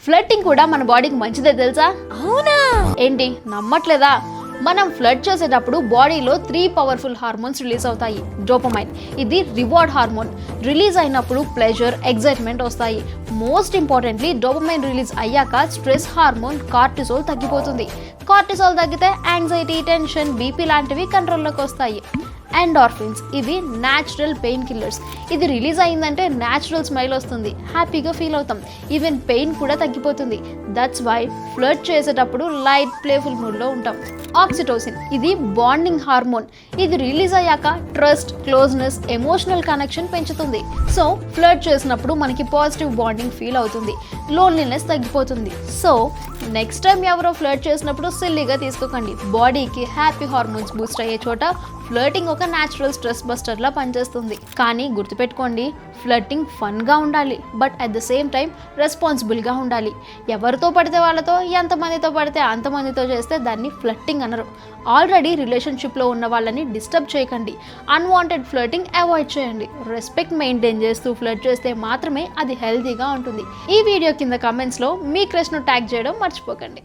Flirting కూడా మన బాడీకి మంచిదే తెలుసా? అవునా? ఏంటి నమ్మట్లేదా? మనం ఫ్లర్ట్ చేసేటప్పుడు బాడీలో 3 పవర్ఫుల్ హార్మోన్స్ రిలీజ్ అవుతాయి. డోపమైన్, ఇది రివార్డ్ హార్మోన్. రిలీజ్ అయినప్పుడు ప్లెజర్, ఎగ్జైట్మెంట్ వస్తాయి. మోస్ట్ ఇంపార్టెంట్లీ డోపమైన్ రిలీజ్ అయ్యాక స్ట్రెస్ హార్మోన్ కార్టిసోల్ తగ్గిపోతుంది. కార్టిసోల్ తగ్గితే యాంగ్జైటీ, టెన్షన్, బీపీ లాంటివి కంట్రోల్లోకి వస్తాయి. ఎండార్ఫిన్స్, ఇవి న్యాచురల్ పెయిన్ కిల్లర్స్. ఇది రిలీజ్ అయిందంటే న్యాచురల్ స్మైల్ వస్తుంది, హ్యాపీగా ఫీల్ అవుతాం, ఈవెన్ పెయిన్ కూడా తగ్గిపోతుంది. దట్స్ వై ఫ్లర్ట్ చేసేటప్పుడు లైట్ ప్లేఫుల్ మూడ్లో ఉంటాం. ఆక్సిటోసిన్, ఇది బాండింగ్ హార్మోన్. ఇది రిలీజ్ అయ్యాక ట్రస్ట్, క్లోజ్నెస్, ఎమోషనల్ కనెక్షన్ పెంచుతుంది. సో ఫ్లర్ట్ చేసినప్పుడు మనకి పాజిటివ్ బాండింగ్ ఫీల్ అవుతుంది, లోన్లీనెస్ తగ్గిపోతుంది. సో నెక్స్ట్ టైం ఎవరో ఫ్లర్ట్ చేసినప్పుడు సిల్లీగా తీసుకోకండి. బాడీకి హ్యాపీ హార్మోన్స్ బూస్ట్ అయ్యే చోట ఫ్లర్టింగ్ ఒక న్యాచురల్ స్ట్రెస్ బస్టర్లా పనిచేస్తుంది. కానీ గుర్తుపెట్టుకోండి, ఫ్లర్టింగ్ ఫన్గా ఉండాలి, but at the same time రెస్పాన్సిబుల్గా ఉండాలి. ఎవరితో పడితే వాళ్ళతో, ఎంతమందితో పడితే అంతమందితో చేస్తే దాన్ని ఫ్లర్టింగ్ అనరు. ఆల్రెడీ రిలేషన్షిప్లో ఉన్న వాళ్ళని డిస్టర్బ్ చేయకండి. అన్వాంటెడ్ ఫ్లర్టింగ్ అవాయిడ్ చేయండి. రెస్పెక్ట్ మెయింటైన్ చేస్తూ ఫ్లర్ట్ చేస్తే మాత్రమే అది హెల్తీగా ఉంటుంది. ఈ వీడియో కింద కమెంట్స్లో మీ క్రష్ను ట్యాగ్ చేయడం మర్చిపోకండి.